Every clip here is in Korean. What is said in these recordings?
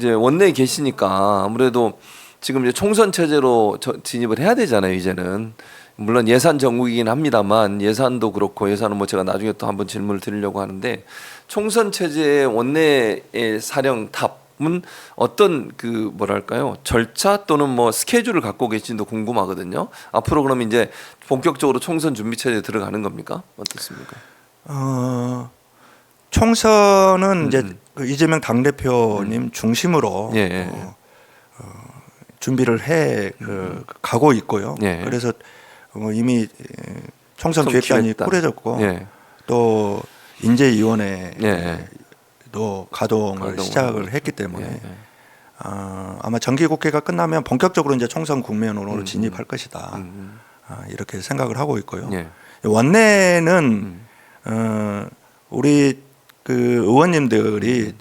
이제 원내에 계시니까 아무래도 지금 이제 총선 체제로 진입을 해야 되잖아요. 이제는 물론 예산 정국이긴 합니다만 예산도 그렇고 예산은 뭐 제가 나중에 또 한번 질문을 드리려고 하는데 총선 체제의 원내의 사령탑은 어떤 그 뭐랄까요 절차 또는 뭐 스케줄을 갖고 계신지도 궁금하거든요. 앞으로 그러면 이제 본격적으로 총선 준비 체제에 들어가는 겁니까? 어떻습니까? 총선은 이제 그 이재명 당대표님 중심으로 예. 준비를 해 가고 있고요. 예. 그래서 이미 총선 기획단이 꾸려졌고 또 인재위원회도 가동을 시작을 했기 때문에 아마 정기국회가 끝나면 본격적으로 이제 총선 국면으로 진입할 것이다. 이렇게 생각을 하고 있고요. 원내는 우리 그 의원님들이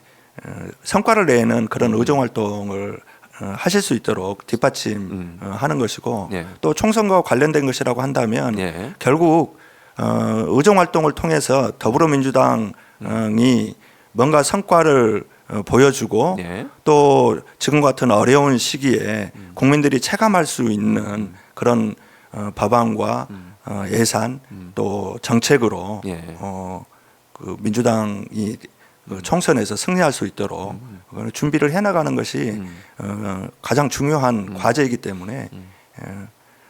성과를 내는 그런 의정 활동을 하실 수 있도록 뒷받침하는 것이고 또 총선과 관련된 것이라고 한다면 결국 의정 활동을 통해서 더불어민주당이 뭔가 성과를 보여주고 또 지금 같은 어려운 시기에 국민들이 체감할 수 있는 그런 법안과 예산 또 정책으로 그 민주당이 총선에서 승리할 수 있도록 준비를 해나가는 것이 가장 중요한 과제이기 때문에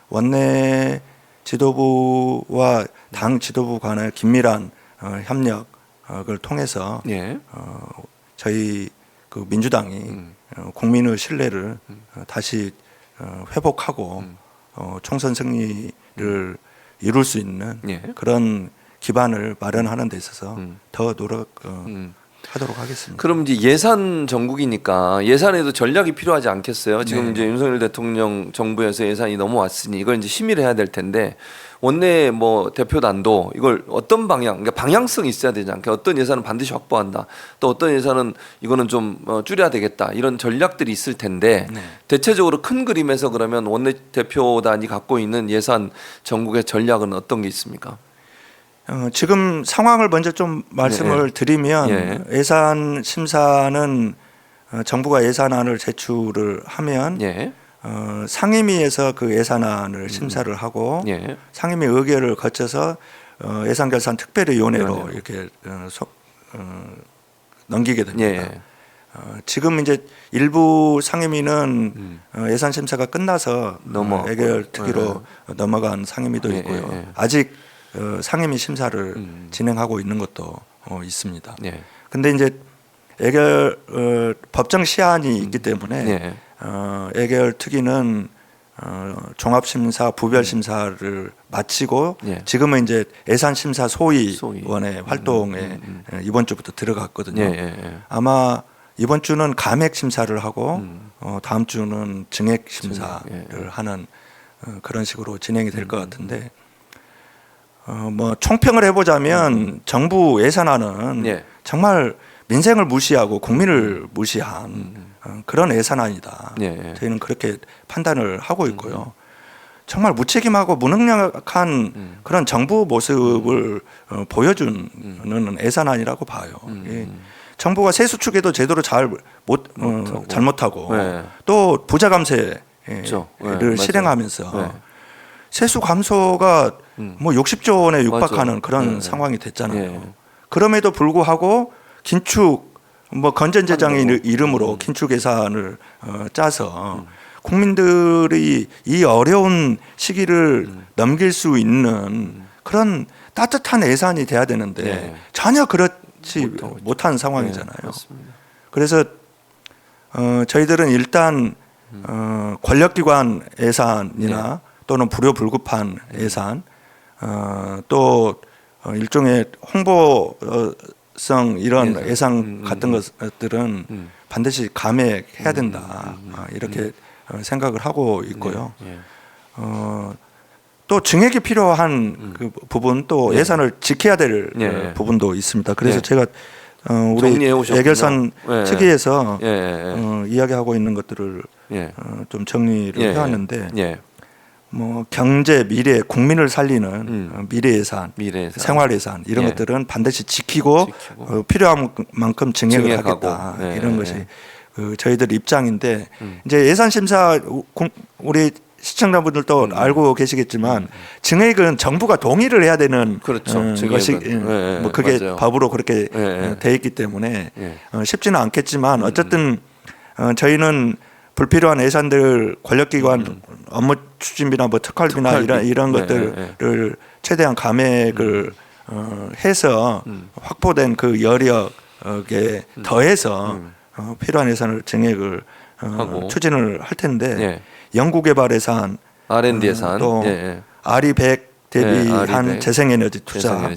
원내 지도부와 당 지도부 간의 긴밀한 협력을 통해서 저희 그 민주당이 국민의 신뢰를 다시 회복하고 총선 승리를 이룰 수 있는 그런 기반을 마련하는 데 있어서 더 노력하도록 하겠습니다. 그럼 이제 예산 정국이니까 예산에도 전략이 필요하지 않겠어요? 지금 이제 윤석열 대통령 정부에서 예산이 넘어왔으니 이걸 이제 심의를 해야 될 텐데 원내 뭐 대표단도 이걸 어떤 방향, 그러니까 방향성이 있어야 되지 않게 어떤 예산은 반드시 확보한다. 또 어떤 예산은 이거는 좀 줄여야 되겠다. 이런 전략들이 있을 텐데 대체적으로 큰 그림에서 그러면 원내 대표단이 갖고 있는 예산 정국의 전략은 어떤 게 있습니까? 지금 상황을 먼저 좀 말씀을 드리면 예산 심사는 정부가 예산안을 제출을 하면 상임위에서 그 예산안을 심사를 하고 상임위 의결을 거쳐서 예산결산특별위원회로 이렇게 넘기게 됩니다. 지금 이제 일부 상임위는 예산 심사가 끝나서 의결특위로 넘어간 상임위도 있고요. 아직 상임위 심사를 진행하고 있는 것도 있습니다. 근데 이제 법정 시한이 있기 때문에 예결특위는 종합심사, 부별심사를 마치고 지금은 이제 예산심사 소위원회 활동에 이번 주부터 들어갔거든요. 아마 이번 주는 감액 심사를 하고 다음 주는 증액 심사를 하는 그런 식으로 진행이 될 것 같은데 뭐 총평을 해보자면 정부 예산안은 정말 민생을 무시하고 국민을 무시한 그런 예산안이다. 저희는 그렇게 판단을 하고 있고요. 정말 무책임하고 무능력한 그런 정부 모습을 보여주는 예산안이라고 봐요. 정부가 세수 추계도 제대로 잘못하고 또 부자 감세를 실행하면서 세수 감소가 뭐 60조 원에 육박하는 그런 상황이 됐잖아요. 그럼에도 불구하고 긴축 뭐 건전재정의 이름으로 긴축 예산을 짜서 국민들이 이 어려운 시기를 넘길 수 있는 그런 따뜻한 예산이 돼야 되는데 전혀 그렇지 못한 상황이잖아요. 그래서 저희들은 일단 권력기관 예산이나 또는 불효불급한 예산 또 일종의 홍보성 이런 예산 같은 것들은 반드시 감액해야 된다. 이렇게 생각을 하고 있고요. 또 증액이 필요한 그 부분 또 예산을 지켜야 될 부분도 있습니다. 그래서 제가 우리 예결산 특위에서 이야기하고 있는 것들을 좀 정리를 해왔는데 뭐 경제, 미래, 국민을 살리는 미래 예산, 생활 예산 이런 것들은 반드시 지키고 필요한 만큼 증액을 하겠다. 이런 것이 저희들 입장인데 이제 예산 심사 우리 시청자분들도 알고 계시겠지만 증액은 정부가 동의를 해야 되는 그렇죠. 것이 뭐 그게 맞아요. 법으로 그렇게 돼 있기 때문에 쉽지는 않겠지만 어쨌든 저희는 불필요한 예산들 권력기관 업무 추진비나 뭐 특활비나 이런 것들을 최대한 감액을 해서 확보된 그 여력에 더해서 필요한 예산을 증액을 추진을 할 텐데 연구개발 예산, R&D 예산, 또 RE100 대비한 재생에너지 투자,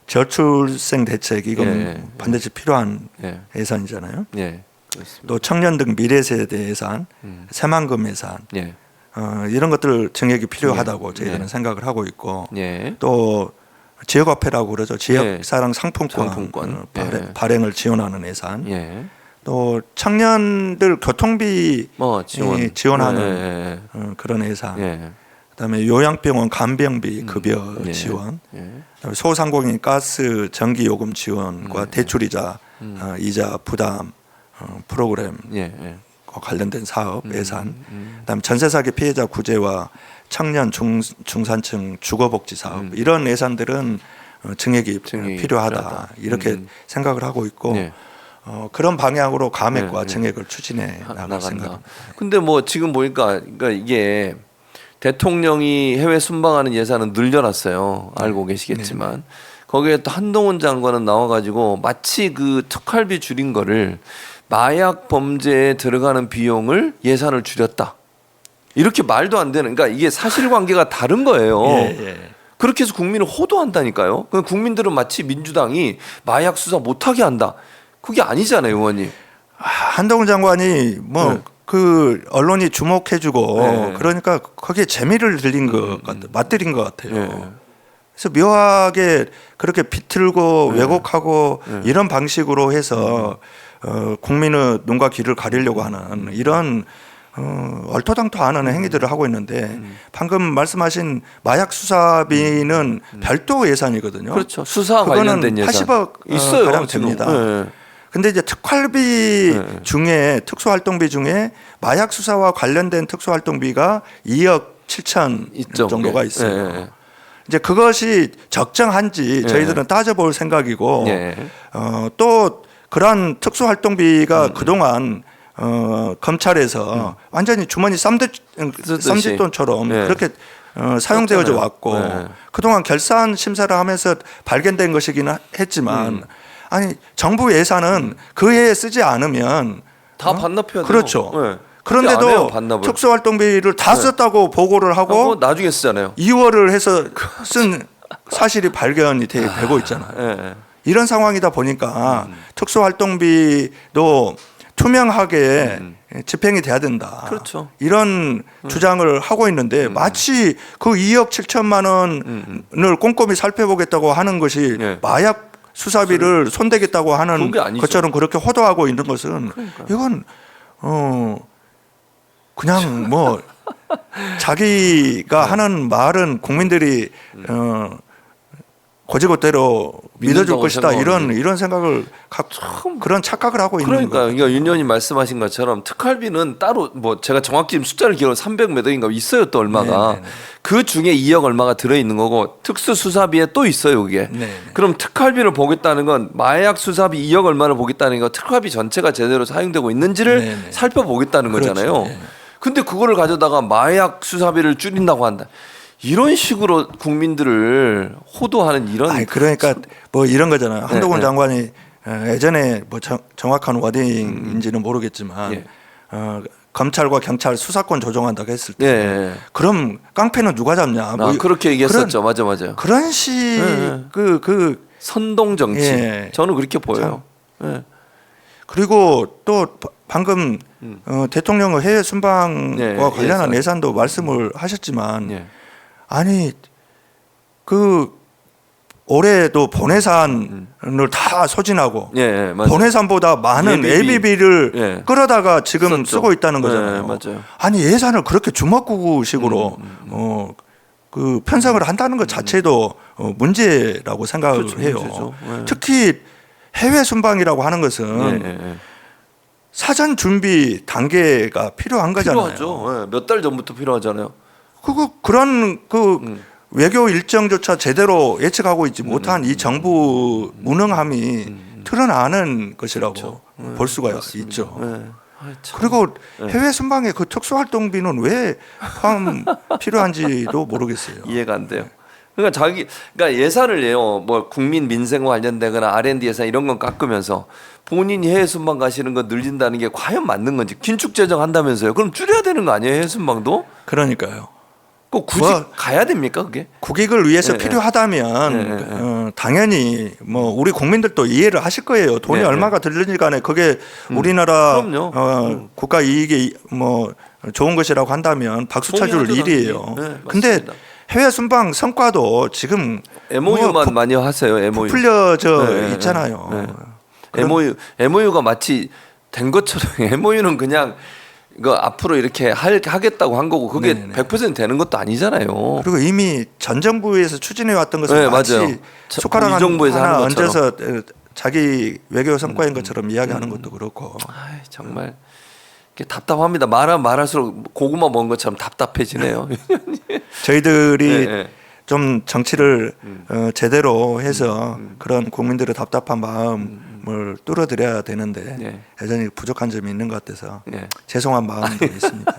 저출생 대책 이건 반드시 필요한 예산이잖아요. 또 청년 등 미래 세대 예산, 새만금 예산 이런 것들 증액이 필요하다고 저희들은 생각을 하고 있고 또 지역화폐라고 그러죠. 지역사랑 상품권 발행을 지원하는 예산. 또 청년들 교통비 지원하는 그런 예산. 그다음에 요양병원 간병비 급여 지원. 그다음에 소상공인 가스 전기 요금 지원과 대출이자 이자 부담 프로그램 관련된 사업 예산. 그다음에 전세 사기 피해자 구제와 청년 중산층 주거복지 사업 이런 예산들은 증액이 필요하다 이렇게 생각을 하고 있고 그런 방향으로 감액과 증액을 추진해 나갈 생각입니다. 근데 뭐 지금 보니까 그러니까 이게 대통령이 해외 순방하는 예산은 늘려놨어요. 알고 계시겠지만 거기에 또 한동훈 장관은 나와가지고 마치 그 특활비 줄인 거를 마약 범죄에 들어가는 비용을 예산을 줄였다. 이렇게 말도 안 되는, 그러니까 이게 사실관계가 다른 거예요. 그렇게 해서 국민을 호도한다니까요. 그럼 국민들은 마치 민주당이 마약 수사 못하게 한다. 그게 아니잖아요, 의원님. 한동훈 장관이 뭐 그 언론이 주목해주고 그러니까 거기에 재미를 들린 것 같아요. 맛들인 것 같아요. 그래서 묘하게 그렇게 비틀고 왜곡하고 이런 방식으로 해서 국민의 눈과 귀를 가리려고 하는 이런 얼토당토 안 하는 행위들을 하고 있는데 방금 말씀하신 마약 수사비는 별도 예산이거든요. 그렇죠. 수사 관련된 예산 80억 있어요. 가량 됩니다. 근데 이제 특활비 중에 특수활동비 중에 마약 수사와 관련된 특수활동비가 2억 7천 정도가 있어요. 이제 그것이 적정한지 저희들은 따져볼 생각이고 또 그러한 특수활동비가 그동안 검찰에서 완전히 주머니 쌈짓돈처럼 그렇게 사용되어져 왔고 그동안 결산 심사를 하면서 발견된 것이긴 했지만 아니 정부 예산은 그 해에 쓰지 않으면 다 반납해야 돼요. 그렇죠. 그런데도 특수활동비를 다 썼다고 보고를 하고 나중에 쓰잖아요. 2월을 해서 쓴 사실이 발견이 되고 있잖아요. 이런 상황이다 보니까 특수활동비도 투명하게 집행이 돼야 된다. 그렇죠. 이런 주장을 하고 있는데 마치 그 2억 7천만 원을 꼼꼼히 살펴보겠다고 하는 것이 마약 수사비를 손대겠다고 하는 것처럼 그렇게 호도하고 있는 것은 이건 그냥 뭐 자기가 하는 말은 국민들이 고지고대로 믿어줄 것이다 이런 생각을 그런 착각을 하고 있는 거예요. 그러니까 윤 의원님 말씀하신 것처럼 특활비는 따로 뭐 제가 정확히 지금 숫자를 기억 300 몇 억인가 있어요 또 얼마가 그 중에 2억 얼마가 들어 있는 거고 특수수사비에 또 있어요 그게. 그럼 특활비를 보겠다는 건 마약 수사비 2억 얼마를 보겠다는 건 특활비 전체가 제대로 사용되고 있는지를 살펴보겠다는 거잖아요. 근데 그거를 가져다가 마약 수사비를 줄인다고 한다. 이런 식으로 국민들을 호도하는 이런 그러니까 뭐 이런 거잖아요. 한동훈 장관이 예전에 뭐 정확한 워딩인지는 모르겠지만 검찰과 경찰 수사권 조정한다고 했을 때 그럼 깡패는 누가 잡냐? 뭐 그렇게 얘기했었죠. 맞아. 그런 식 그 선동 정치. 저는 그렇게 보여요. 그리고 또 방금 대통령의 해외 순방과 관련한 예산도 말씀을 하셨지만 아니 그 올해도 본예산을 다 소진하고 본예산보다 많은 예비비를 끌어다가 지금 쓰고 있다는 거잖아요. 맞아요. 아니 예산을 그렇게 주먹구구식으로 그 편성을 한다는 것 자체도 문제라고 생각을 해요. 특히 해외 순방이라고 하는 것은 사전 준비 단계가 필요한 거잖아요. 필요하죠. 몇 달 전부터 필요하잖아요. 그런 외교 일정조차 제대로 예측하고 있지 못한 이 정부 무능함이 드러나는 것이라고 그렇죠. 볼 수가 맞습니다. 있죠. 네. 아이, 참. 그리고 해외 순방에 그 특수활동비는 왜 포함 필요한지도 모르겠어요. 이해가 안 돼요. 그러니까 예산을 내요. 뭐 국민 민생과 관련되거나 R&D 예산 이런 건 깎으면서 본인이 해외 순방 가시는 거 늘린다는 게 과연 맞는 건지 긴축 재정 한다면서요. 그럼 줄여야 되는 거 아니에요, 해외 순방도? 그러니까요. 꼭 굳이 가야 됩니까, 그게? 국익을 위해서 필요하다면 당연히 뭐 우리 국민들도 이해를 하실 거예요. 돈이 얼마가 들든지 간에 그게 우리나라 국가 이익이 뭐 좋은 것이라고 한다면 박수 쳐줄 일이에요. 근데 해외 순방 성과도 지금 MOU만 많이 하세요. MOU 풀려져 있잖아요. MOU가 마치 된 것처럼 MOU는 그냥 이거 앞으로 이렇게 하겠다고 한 거고 그게 100% 되는 것도 아니잖아요. 그리고 이미 전 정부에서 추진해 왔던 것을 마치 숟가락 하나 얹어서 자기 외교 성과인 것처럼 이야기하는 것도 그렇고. 아이, 정말 답답합니다. 말할수록 고구마 먹은 것처럼 답답해지네요. 저희들이 좀 정치를 제대로 해서 그런 국민들의 답답한 마음을 뚫어드려야 되는데 여전히 부족한 점이 있는 것 같아서 죄송한 마음도 있습니다.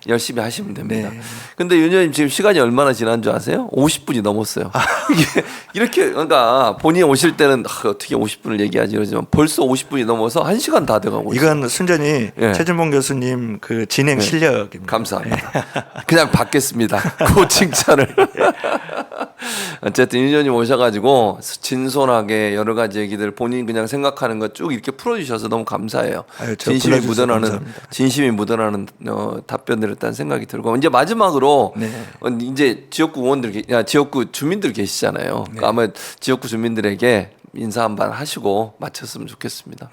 열심히 하시면 됩니다. 근데 윤 의원님 지금 시간이 얼마나 지난 줄 아세요? 50분이 넘었어요. 이게 이렇게 그러니까 본인이 오실 때는 어떻게 50분을 얘기하지 이러지만 벌써 50분이 넘어서 1시간 다 돼가고 있어요. 이건 순전히 최진봉 교수님 그 진행 실력입니다. 감사합니다. 그냥 받겠습니다. 그 칭찬을. 어쨌든 윤 의원님 오셔가지고 진솔하게 여러 가지 얘기들 본인 그냥 생각하는 거 쭉 이렇게 풀어주셔서 너무 감사해요. 진심이 묻어나는 답변들이었다는 생각이 들고 이제 마지막으로 이제 지역구 주민들 계시잖아요. 아마 지역구 주민들에게 인사 한번 하시고 마쳤으면 좋겠습니다.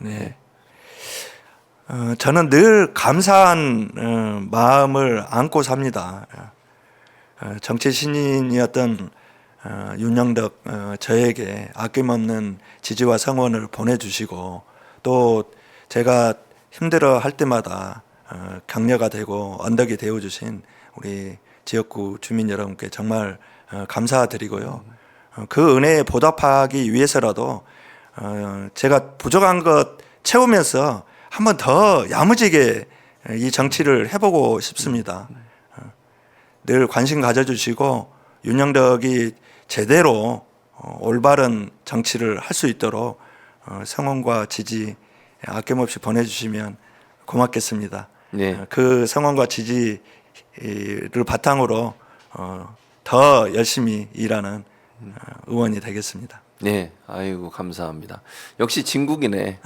저는 늘 감사한 마음을 안고 삽니다. 정치 신인이었던 윤영덕 저에게 아낌없는 지지와 성원을 보내주시고 또 제가 힘들어 할 때마다 격려가 되고 언덕이 되어주신 우리 지역구 주민 여러분께 정말 감사드리고요. 그 은혜에 보답하기 위해서라도 제가 부족한 것 채우면서 한 번 더 야무지게 이 정치를 해보고 싶습니다. 늘 관심 가져주시고 윤영덕이 제대로 올바른 정치를 할 수 있도록 성원과 지지 아낌없이 보내주시면 고맙겠습니다. 그 성원과 지지를 바탕으로 더 열심히 일하는 의원이 되겠습니다. 네, 아이고 감사합니다. 역시 진국이네.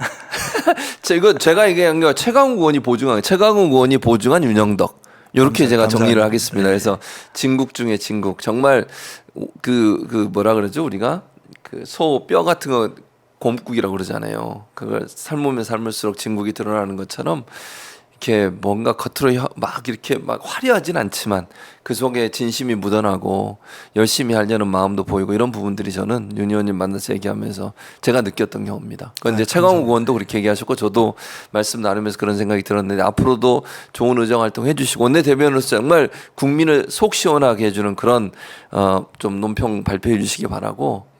제가 얘기한 게 최강욱 의원이 보증한 윤영덕. 이렇게 제가 정리를 하겠습니다. 그래서 진국 중에 진국. 정말 그 뭐라 그러죠? 우리가 그 소 뼈 같은 거 곰국이라고 그러잖아요. 그걸 삶으면 삶을수록 진국이 드러나는 것처럼 이렇게 뭔가 겉으로 막 이렇게 막 화려하진 않지만 그 속에 진심이 묻어나고 열심히 하려는 마음도 보이고 이런 부분들이 저는 윤 의원님 만나서 얘기하면서 제가 느꼈던 경우입니다. 그건 이제 최강욱 의원도 그렇게 얘기하셨고 저도 말씀 나누면서 그런 생각이 들었는데 앞으로도 좋은 의정 활동 해주시고 원내대변으로서 정말 국민을 속 시원하게 해주는 그런 좀 논평 발표해 주시기 바라고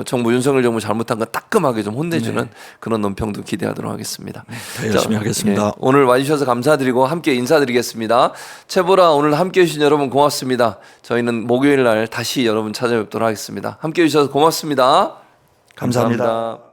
정부 윤석열 정부 잘못한 거 따끔하게 좀 혼내주는 그런 논평도 기대하도록 하겠습니다. 더 열심히 하겠습니다. 오늘 와주셔서 감사드리고 함께 인사드리겠습니다. 채보라 오늘 함께해 주신 여러분 고맙습니다. 저희는 목요일 날 다시 여러분 찾아뵙도록 하겠습니다. 함께해 주셔서 고맙습니다. 감사합니다.